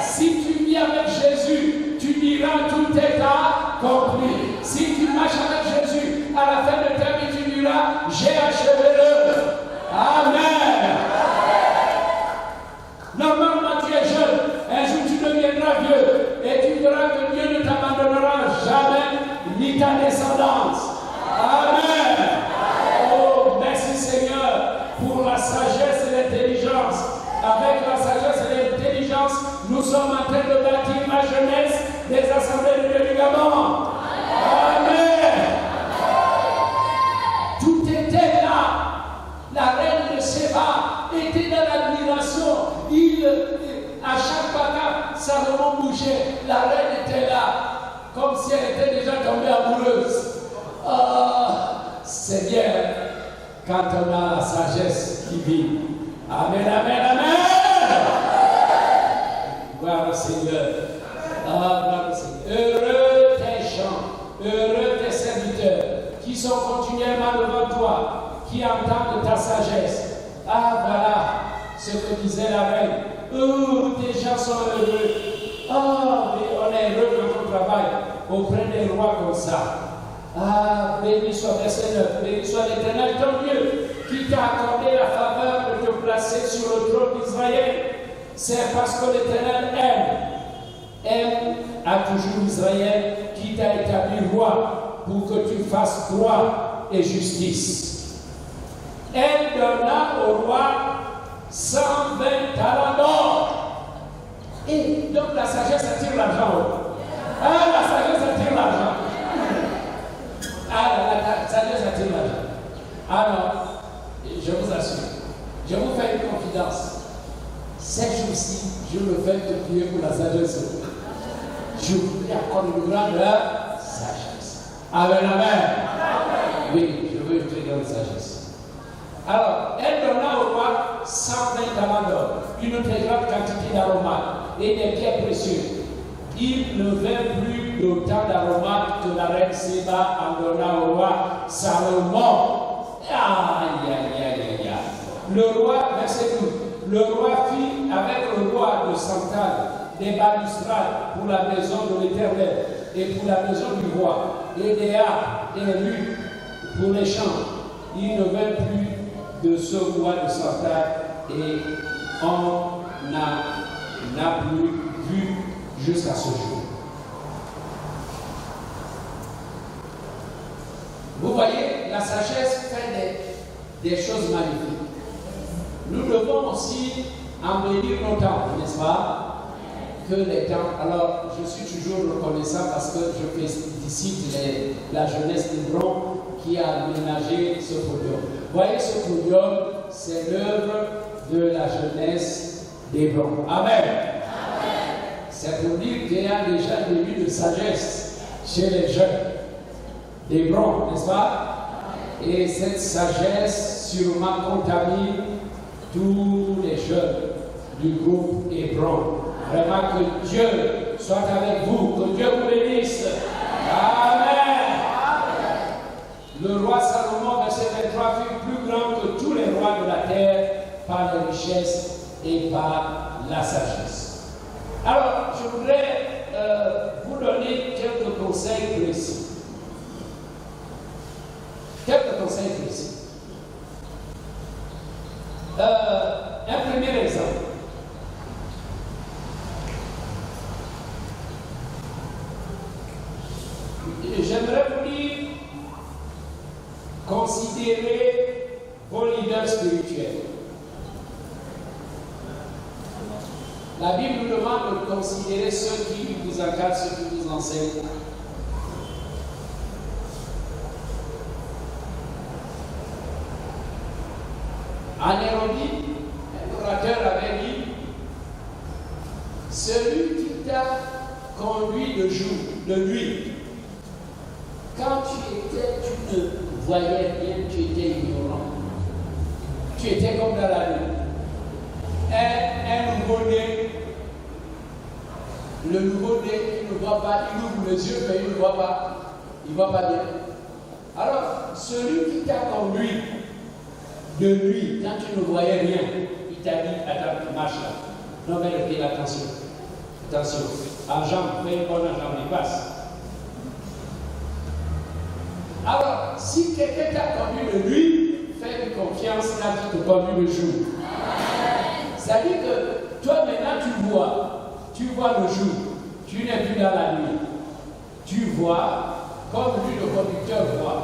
Si tu vis avec Jésus, tu diras tout est accompli. Si tu marches avec Jésus, à la fin de ta vie, tu diras j'ai achevé l'œuvre. Amen. Normalement, tu es jeune. Un jour, tu deviendras vieux. Et tu verras que Dieu ne t'abandonnera jamais, ni ta descendance. Amen. Oh, merci Seigneur pour la sagesse et l'intelligence. Avec la sagesse et l'intelligence, nous sommes en train de bâtir la jeunesse des assemblées de Dieu du Gabon. Amen. Tout était là. La reine de Séba était dans l'admiration. À chaque pas, Salomon bougeait. La reine était là, comme si elle était déjà tombée amoureuse. C'est bien quand on a la sagesse qui vit. Amen, amen, amen. Gloire au Seigneur. Ah, gloire au Seigneur. Heureux tes gens, heureux tes serviteurs qui sont continuellement devant toi, qui entendent ta sagesse. Ah, voilà ce que disait la reine. Oh, tes gens sont heureux. Ah, mais on est heureux dans ton travail auprès des rois comme ça. Ah, béni soit le Seigneur, béni soit l'Éternel, ton Dieu, qui t'a accordé la faveur de te placer sur le trône d'Israël. C'est parce que l'Éternel aime à toujours Israël, qui t'a établi roi pour que tu fasses droit et justice. Elle donna au roi 120 talents d'or. Et donc la sagesse attire l'argent. Ah, la sagesse attire l'argent. Ah, la sagesse attire l'argent. Alors, je vous assure, je vous fais une confidence. Ces jours-ci, je me fais te prier pour la sagesse. Je voudrais accorder une grande sagesse. Amen, amen. Oui, je veux une très grande sagesse. Alors, elle donna au roi 120 talents d'or, une très grande quantité d'aromates et des biens précieux. Il ne vint plus d'autant d'aromates que la reine Séba en donna au roi Salomon. Aïe, aïe, aïe, aïe, aïe. Le roi, verset 12, le roi fit avec le roi de Santal des balustrades pour la maison de l'Éternel et pour la maison du roi, et des harpes et des luttes pour les chants. Il ne vint plus de ce roi de Santal et on n'a plus vu jusqu'à ce jour. Vous voyez, la sagesse fait des choses magnifiques. Nous devons aussi embellir nos temples, n'est-ce pas? Que les temples. Alors, je suis toujours reconnaissant parce que je félicite la jeunesse d'Hébron qui a aménagé ce podium. Voyez, ce podium, c'est l'œuvre de la jeunesse d'Hébron. Amen. C'est pour dire qu'il y a déjà un début de sagesse chez les jeunes d'Hébron, n'est-ce pas? Et cette sagesse sûrement contamine tous les jeunes du groupe Hébron. Vraiment que Dieu soit avec vous, que Dieu vous bénisse. Amen. Le roi Salomon, verset 23, fut plus grand que tous les rois de la terre par les richesses et par la sagesse. Alors, je voudrais vous donner quelques conseils précis. Quelques conseils précis. Un premier exemple. J'aimerais vous dire, considérez vos leaders spirituels. La Bible nous demande de considérer ceux qui vous encadrent, ceux qui vous enseignent. En Hérode, un orateur avait dit, celui qui t'a conduit de jour, de nuit, quand tu ne voyais rien, tu étais ignorant. Tu étais comme dans la nuit. Un nouveau-né, le nouveau-né, il ne voit pas, il ouvre les yeux, mais il ne voit pas. Il ne voit pas bien. Alors, celui qui t'a conduit de nuit, quand tu ne voyais rien, il t'a dit, attends, tu marches là. Non, mais fais attention. Attention. Argent, fais une bonne argent, il passe. Alors, si quelqu'un t'a conduit de nuit, fais confiance quand il te conduit le jour. C'est-à-dire que toi maintenant tu vois le jour, tu n'es plus dans la nuit. Tu vois comme lui le conducteur voit.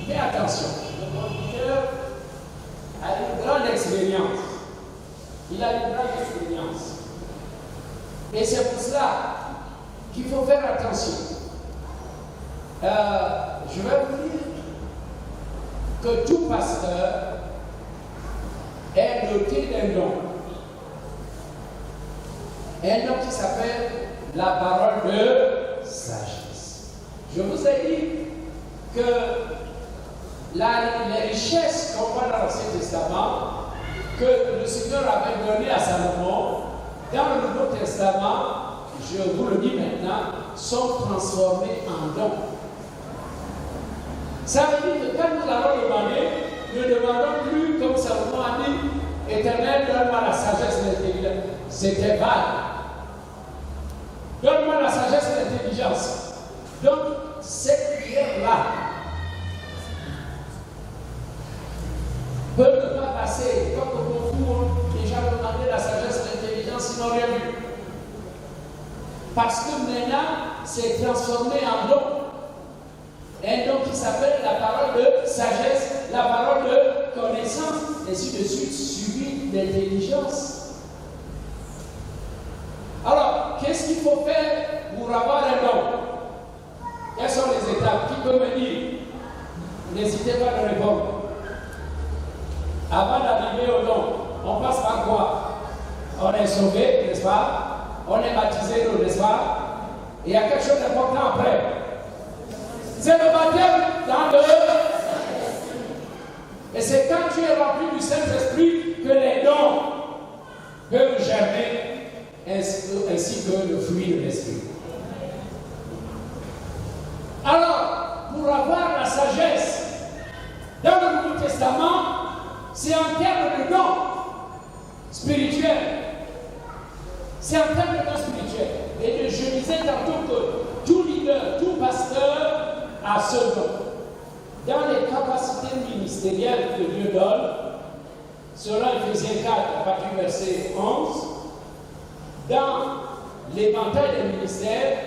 Mais attention, le conducteur a une grande expérience. Il a une grande expérience. Et c'est pour cela qu'il faut faire attention. Je vais vous dire que tout pasteur est doté d'un don. Un don qui s'appelle la parole de sagesse. Je vous ai dit que les richesses qu'on voit dans l'Ancien Testament, que le Seigneur avait donné à Salomon, dans le Nouveau Testament, je vous le dis maintenant, sont transformées en dons. Ça veut dire que quand nous allons demander, ne demandons plus comme Salomon a dit, Éternel, donne-moi la sagesse et l'intelligence. C'était vague. Donne-moi la sagesse et l'intelligence. Donc, cette prière-là peut ne pas passer. Comme beaucoup ont déjà demandé la sagesse et l'intelligence, ils n'ont rien vu. Parce que maintenant, c'est transformé en don. Un don qui s'appelle la parole de sagesse, la parole de connaissance, et ainsi de suite, suivi d'intelligence. Alors, qu'est-ce qu'il faut faire pour avoir un don? Quelles sont les étapes? Qui peut me dire? N'hésitez pas à répondre. Avant d'arriver au don, on passe par quoi? On est sauvé, n'est-ce pas? On est baptisé, n'est-ce pas? Et il y a quelque chose d'important après. C'est le baptême dans le... Et c'est quand tu es rempli du Saint-Esprit que les dons peuvent germer, ainsi que le fruit de l'Esprit. Alors, pour avoir la sagesse, dans le Nouveau Testament, c'est en termes de dons spirituels. C'est en termes de dons spirituels. Et je disais tantôt que tout leader, tout pasteur a ce don. Dans les capacités ministérielles que Dieu donne, selon Ephésiens 4, à partir du verset 11, dans l'éventail des ministères,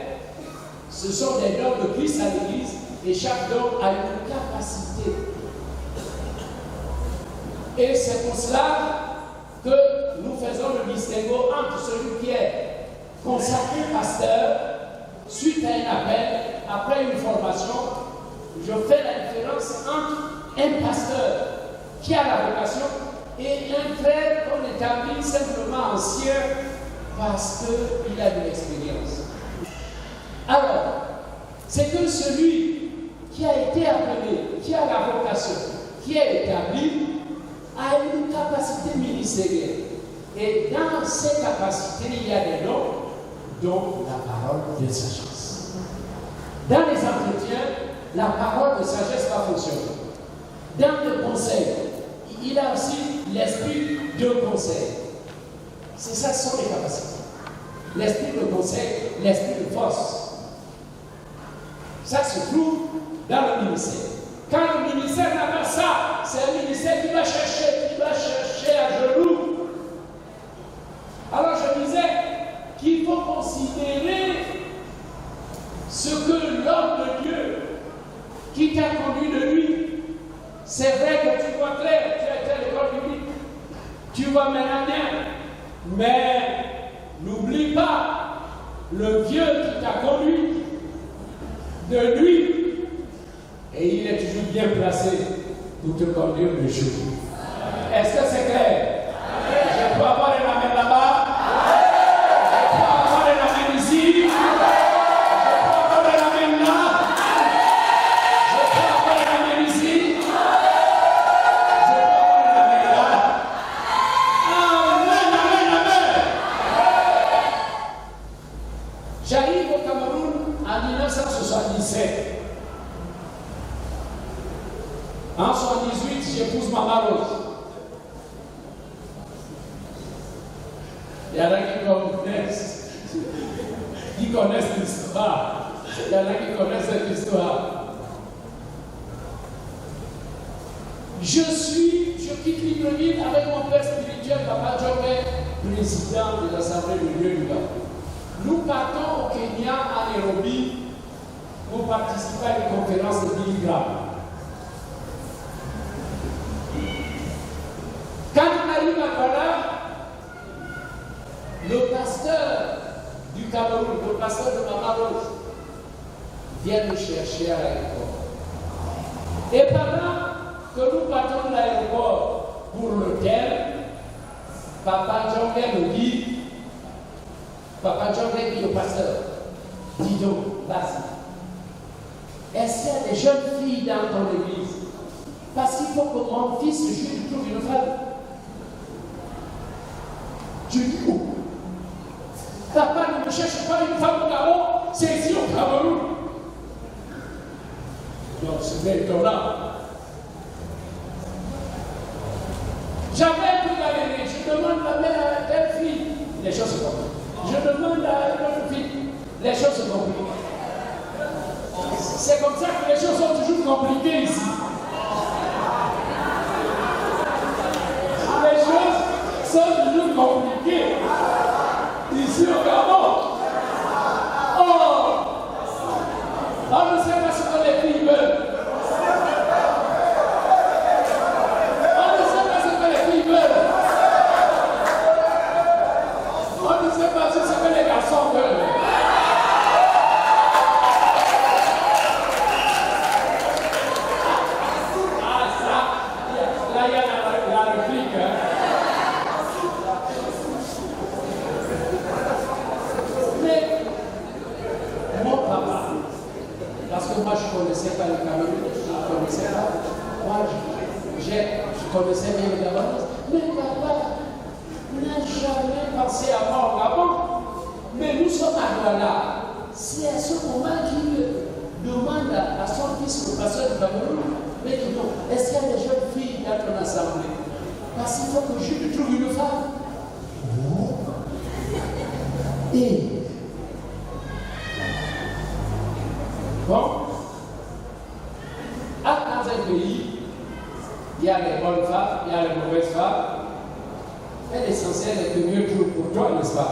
ce sont des dons de Christ à l'Église et chaque don a une capacité. Et c'est pour cela que nous faisons le distinguo entre celui qui est consacré pasteur, suite à un appel, après une formation. Je fais la différence entre un pasteur qui a la vocation et un frère qu'on établit simplement ancien parce qu'il a de l'expérience. Alors, c'est que celui qui a été appelé, qui a la vocation, qui est établi, a une capacité ministérielle. Et dans ces capacités, il y a des dons, dont la parole de sagesse. Dans les entretiens, la parole de sagesse va fonctionner. Dans le conseil, il a aussi l'esprit de conseil. C'est ça, ce sont les capacités. L'esprit de conseil, l'esprit de force. Ça se trouve dans le ministère. Quand le ministère n'a pas ça, c'est un ministère qui va chercher à genoux. Alors je disais qu'il faut considérer ce que l'homme de Dieu qui t'a conduit de lui. C'est vrai que tu vois clair, tu as été à l'école biblique, tu vois maintenant bien, mais n'oublie pas le Dieu qui t'a conduit de lui. Et il est toujours bien placé pour te conduire le jour. Est-ce que c'est clair? Je peux avoir une amène là-bas? Je peux avoir une amène ici? Je peux avoir une amène là? Je peux avoir une amène ici? Je peux avoir une amène là? Amen, amen, amen. J'arrive au Cameroun en 1977. En 1978, j'épouse Maman Rose. Il y en a qui connaissent l'histoire. Il y en a qui connaissent cette histoire. Je quitte Libreville avec mon père spirituel, Papa Djobé, président de l'Assemblée de Dieu du Gabon. Nous partons au Kenya, à Nairobi, pour participer à une conférence de Billy Graham. Quand on arrive à Douala, le pasteur du Cameroun, le pasteur de Maman Rose, vient nous chercher à l'aéroport. Et pendant que nous partons de l'aéroport pour l'hôtel, Papa Djongé nous dit, Papa Djongé dit au pasteur, dis donc, vas-y, est-ce qu'il y a des jeunes filles dans ton église? Parce qu'il faut que mon fils, je lui trouve une femme. Je dis où? Papa ne me cherche pas une femme au Gabon, c'est ici au Cameroun. Donc c'est étonnant. Jamais pu galérer. Je demande la mère à telle fille, les choses se compliquent. Je demande à une autre fille, les choses se compliquent. C'est comme ça que les choses sont toujours compliquées ici. Les choses sont toujours compliquées ici au Gabon. Oh, on ne sait pas ce que les filles veulent. On ne sait pas ce que les filles veulent. On ne sait pas ce que les garçons veulent. Ah ça, là il y a la réplique. Mais mon papa, parce que moi je ne connaissais pas le Cameroun, je ne connaissais pas. Moi je connaissais bien le Gabon. Mais papa n'a jamais pensé à moi au Gabon. Mais nous sommes à Douala. C'est à ce moment qu'il demande à son fils, le pasteur du Cameroun, mais qu'il dit, est-ce qu'il y a des jeunes filles dans ton assemblée? Parce qu'il faut que je lui trouve une femme. Et bon, dans un pays, il y a les bonnes femmes, il y a les mauvaises femmes. Et l'essentiel est que Dieu trouve pour toi, n'est-ce pas?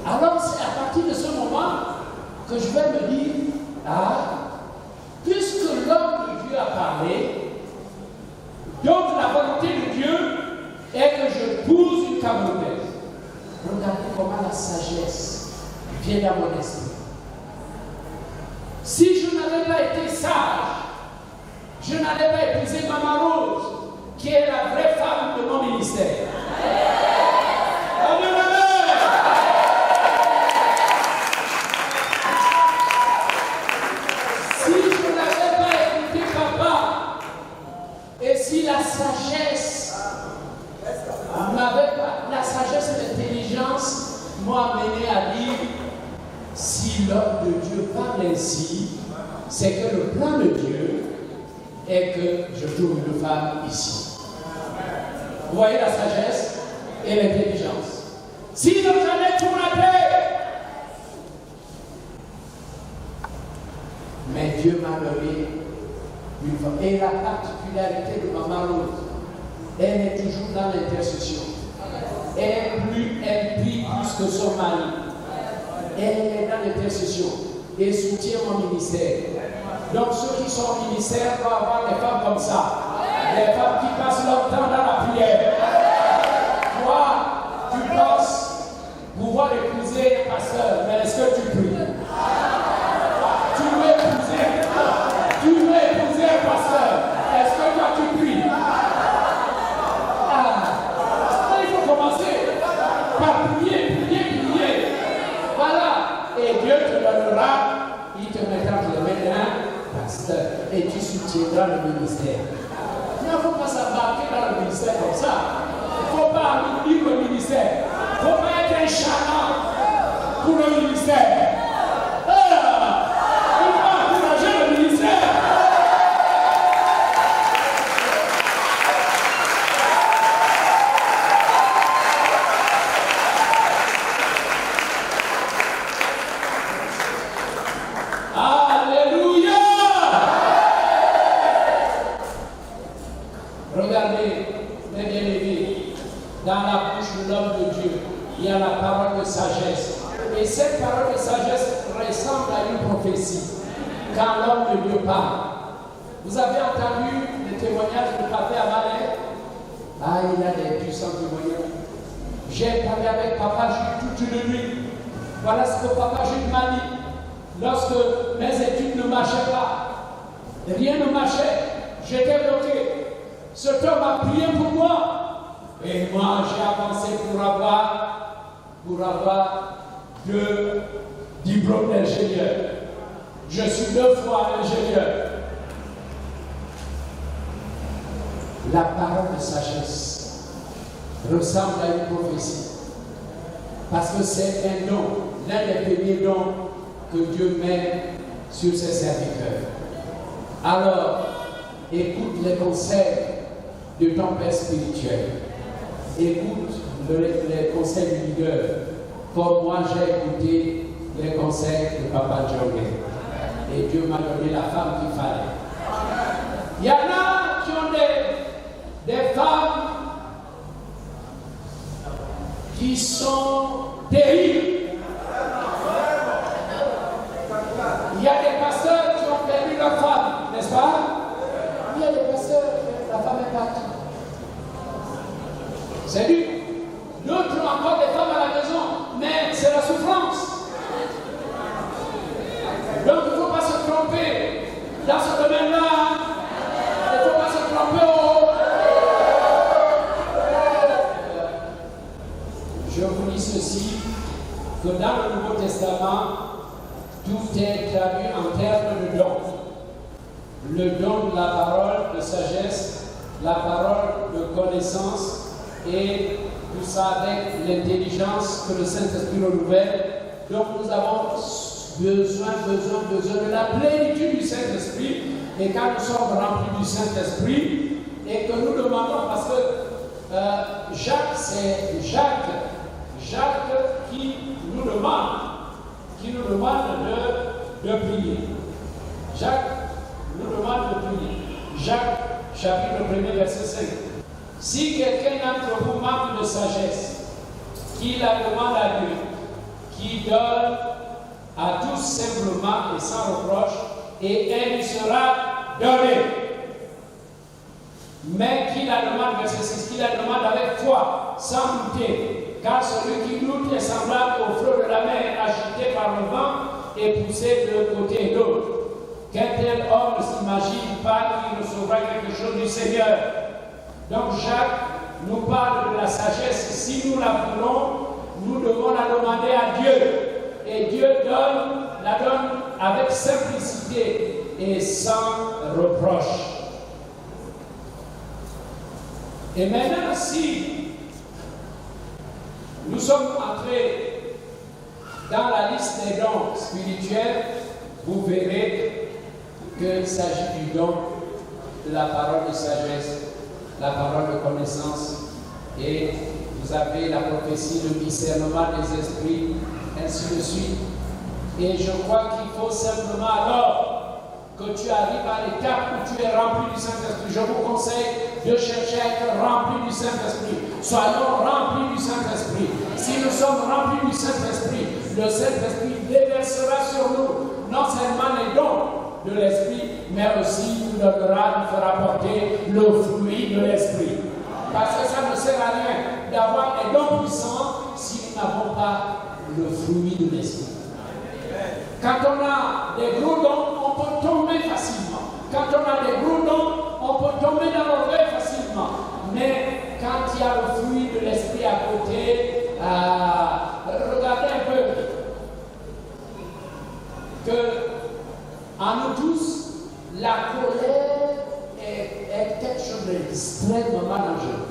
Alors c'est à partir de ce moment que je vais me dire, puisque l'homme de Dieu a parlé, donc la volonté de Dieu est que je épouse une Camerounaise. Regardez comment la sagesse vient dans mon esprit. Si je n'avais pas été sage, je n'allais pas épouser Maman Rose, qui est la vraie femme de mon ministère. Amen. Si je n'avais pas écouté papa, et si la sagesse m'avait pas, la sagesse et l'intelligence m'ont amené à dire, si l'homme de Dieu parle ainsi, c'est que le plan de Dieu est que je trouve une femme ici. Vous voyez la sagesse et l'intelligence. Sinon, j'allais tout rater. Mais Dieu m'a donné une femme. Et la particularité de Maman Rose, elle est toujours dans l'intercession. Elle prie plus que son mari. Elle est dans l'intercession et soutient mon ministère. Donc ceux qui sont au ministère doivent avoir des femmes comme ça. Des femmes qui passent leur temps dans la prière. Toi, tu penses pouvoir épouser un pasteur, mais est-ce que tu pries? Tu veux épouser un pasteur, est-ce que toi tu pries? Il faut commencer par prier. Voilà, et Dieu te donnera, il te mettra le main pasteur, et tu soutiendras le ministère. Il ne faut pas s'embarquer dans le ministère comme ça. Il ne faut pas amener le ministère. Il ne faut pas être un chaland pour le ministère. Il faut encourager le ministère. Regardez, mes bien-aimés, dans la bouche de l'homme de Dieu, il y a la parole de sagesse. Et cette parole de sagesse ressemble à une prophétie. Quand l'homme de Dieu parle. Vous avez entendu le témoignage de Papa Amalek? Il a des puissants témoignages. J'ai parlé avec Papa Jules toute une nuit. Voilà ce que Papa Jules m'a dit. Lorsque mes études ne marchaient pas, rien ne marchait, j'étais bloqué. Cet homme a prié pour moi. Et moi, j'ai avancé pour avoir 2 diplômes d'ingénieur. Je suis 2 fois ingénieur. la parole de sagesse ressemble à une prophétie. Parce que c'est un don, l'un des premiers dons que Dieu met sur ses serviteurs. Alors, écoute les conseils de ton père spirituel. Écoute les conseils du leader. Comme moi, j'ai écouté les conseils de Papa Djongé. Et Dieu m'a donné la femme qu'il fallait. Il y en a qui ont des femmes qui sont terribles. Il y a des pasteurs qui ont perdu leur femme, n'est-ce pas? Il y a des pasteurs qui la femme est partie. C'est lui. D'autres ont encore des femmes à la maison, mais c'est la souffrance. Donc il ne faut pas se tromper dans ce domaine-là. Il ne faut pas se tromper Je vous dis ceci, que dans le Nouveau Testament, tout est traduit en termes de don. Le don de la parole de sagesse, la parole de connaissance et tout ça avec l'intelligence que le Saint-Esprit renouvelle. Donc nous avons besoin de la plénitude du Saint-Esprit. Et quand nous sommes remplis du Saint-Esprit et que nous demandons, parce que Jacques, c'est Jacques qui nous demande de prier. Jacques nous demande de prier. Jacques, chapitre 1er, verset 5. Si quelqu'un d'entre vous manque de sagesse, qu'il la demande à Dieu, qui donne à tous simplement et sans reproche, et elle lui sera donnée. Mais qui la demande, verset 6, qui la demande avec foi, sans douter, car celui qui doute est semblable au flot de la mer agité par le vent et poussé de l'un côté et de l'autre. Qu'un tel homme ne s'imagine pas qu'il recevra quelque chose du Seigneur. Donc Jacques nous parle de la sagesse. Si nous la voulons, nous devons la demander à Dieu. Et Dieu la donne avec simplicité et sans reproche. Et maintenant, si nous sommes entrés dans la liste des dons spirituels, vous verrez qu'il s'agit du don de la parole de sagesse, la parole de connaissance, et vous avez la prophétie, le discernement des esprits, ainsi de suite. Et je crois qu'il faut simplement alors que tu arrives à l'étape où tu es rempli du Saint-Esprit. Je vous conseille de chercher à être rempli du Saint-Esprit. Soyons remplis du Saint-Esprit. Si nous sommes remplis du Saint-Esprit, le Saint-Esprit déversera sur nous non seulement les dons de l'Esprit, mais aussi nous donnera, nous fera porter le fruit de l'Esprit. Parce que ça ne sert à rien d'avoir des dons puissants si nous n'avons pas le fruit de l'Esprit. Quand on a des gros dons, on peut tomber facilement. Quand on a des gros dons, on peut tomber dans l'orgueil facilement. Mais quand il y a le fruit de l'Esprit à côté, regardez un peu que en nous tous, la colère est quelque chose d'extrêmement dangereux.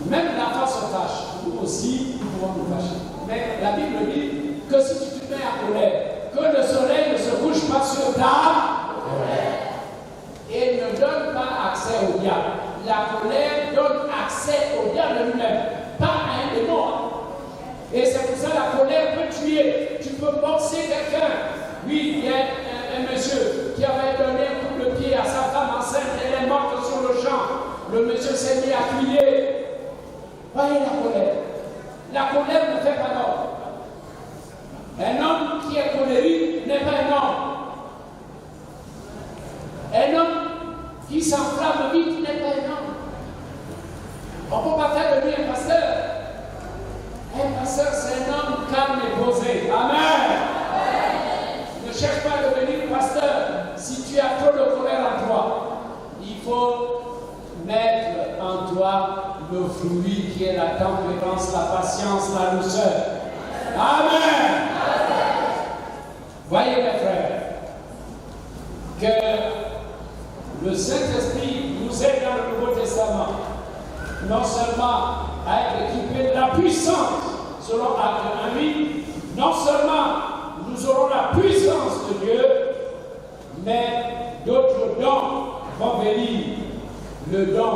Même l'enfant se fâche, nous aussi, nous pouvons nous fâcher. Mais la Bible dit que si tu te mets en colère, que le soleil ne se couche pas sur ta colère et ne donne pas accès au diable. La colère donne accès au diable lui-même, pas à un démon. Et c'est pour ça que la colère peut tuer. Tu peux boxer quelqu'un. Oui, il y a un monsieur qui avait donné un coup de pied à sa femme enceinte, elle est morte sur le champ. Le monsieur s'est mis à crier. Voyez la colère. La colère ne fait pas d'ordre. Un homme qui est colérique n'est pas un homme. Un homme qui s'enflamme vite n'est pas un homme. On ne peut pas faire de lui un pasteur. Un pasteur, c'est un homme calme et posé. Amen. Ne cherche pas à devenir pasteur si tu as trop de colère en toi. Il faut mettre en toi le fruit qui est la tempérance, la patience, la douceur. Amen. Voyez mes frères, que le Saint-Esprit non seulement à être équipés de la puissance, selon Acte 1:8, non seulement nous aurons la puissance de Dieu, mais d'autres dons vont venir. Le don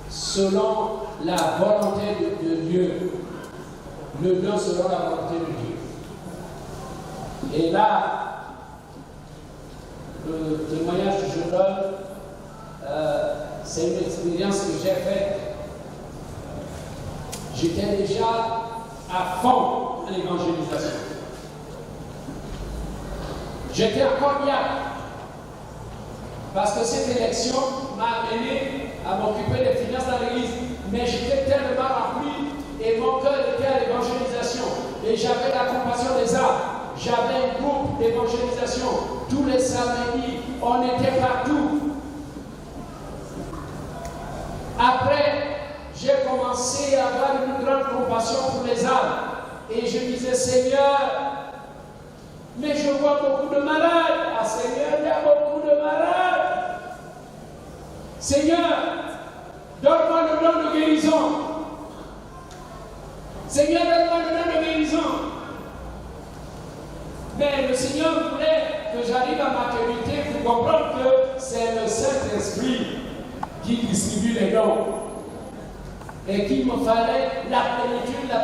selon la volonté de Dieu. Le don selon la volonté de Dieu. Et là, le témoignage que je donne, c'est une expérience que j'ai faite. J'étais déjà à fond en évangélisation. J'étais encore bien. Parce que cette élection m'a amené à m'occuper des finances dans l'église. Mais j'étais tellement rempli et mon cœur était à l'évangélisation. Et j'avais la compassion des âmes. J'avais un groupe d'évangélisation. Tous les samedis, on était partout. Après, j'ai commencé à avoir une grande compassion pour les âmes. Et je disais, Seigneur, mais je vois beaucoup de malades. Ah Seigneur, il y a beaucoup de malades. Seigneur, donne-moi le don de guérison. Seigneur, donne-moi le don de guérison. Mais le Seigneur voulait que j'arrive à maturité pour comprendre que c'est le Saint-Esprit qui distribue les dons. Et qu'il me fallait la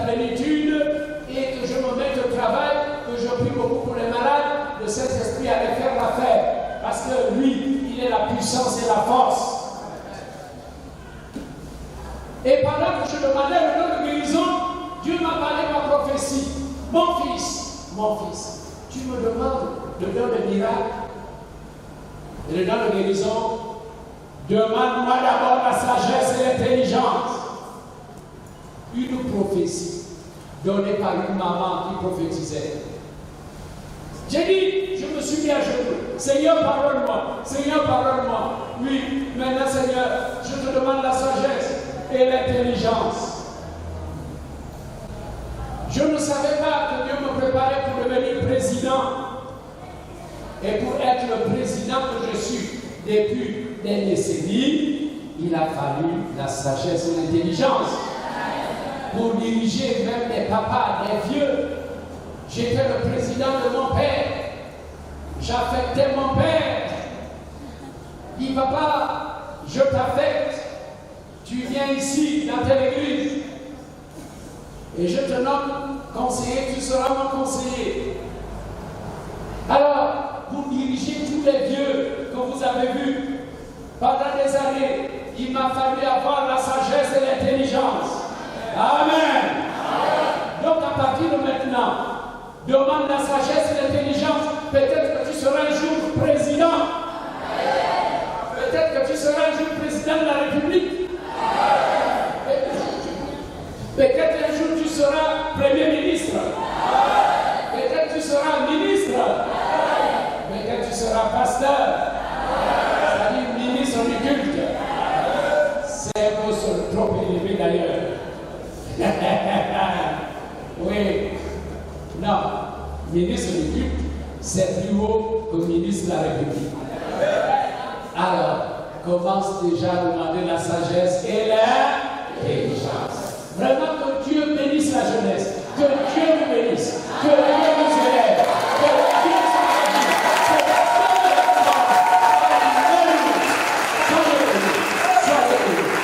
plénitude, et que je me mette au travail, que je prie beaucoup pour les malades, le Saint-Esprit allait faire l'affaire. Parce que lui, il est la puissance et la force. Et pendant que je demandais le don de guérison, Dieu m'a parlé ma prophétie. Mon fils, tu me demandes le don de miracle et le don de guérison. Demande-moi d'abord la sagesse et l'intelligence. Une prophétie donnée par une maman qui prophétisait. J'ai dit, je me suis mis à genoux. Seigneur, pardonne-moi. Seigneur, pardonne-moi. Oui, maintenant, Seigneur, je te demande la sagesse et l'intelligence. Je ne savais pas que Dieu me préparait pour devenir président. Et pour être le président que je suis depuis des décennies, il a fallu la sagesse et l'intelligence. Pour diriger même des papas, des vieux. J'étais le président de mon père. J'affectais mon père. Dis, papa, je t'affecte. Tu viens ici, dans telle église. Et je te nomme conseiller, tu seras mon conseiller. Alors, pour diriger tous les vieux que vous avez vus pendant des années, il m'a fallu avoir la sagesse et l'intelligence. Amen. Donc à partir de maintenant, demande la sagesse et l'intelligence. Peut-être que tu seras un jour président. Peut-être que tu seras un jour président de la République. Peut-être un jour tu seras premier ministre. Peut-être tu seras ministre. Peut-être tu seras pasteur. C'est-à-dire ministre du culte. C'est un poste trop élevé d'ailleurs. Oui. Non. Ministre du culte, c'est plus haut que ministre de la République. Alors, commence déjà à demander la sagesse et l'intelligence. Vraiment que Dieu bénisse la jeunesse. Que Dieu vous bénisse. Que Dieu vous élève. Que Dieu soyez bénis. Soyez bénis.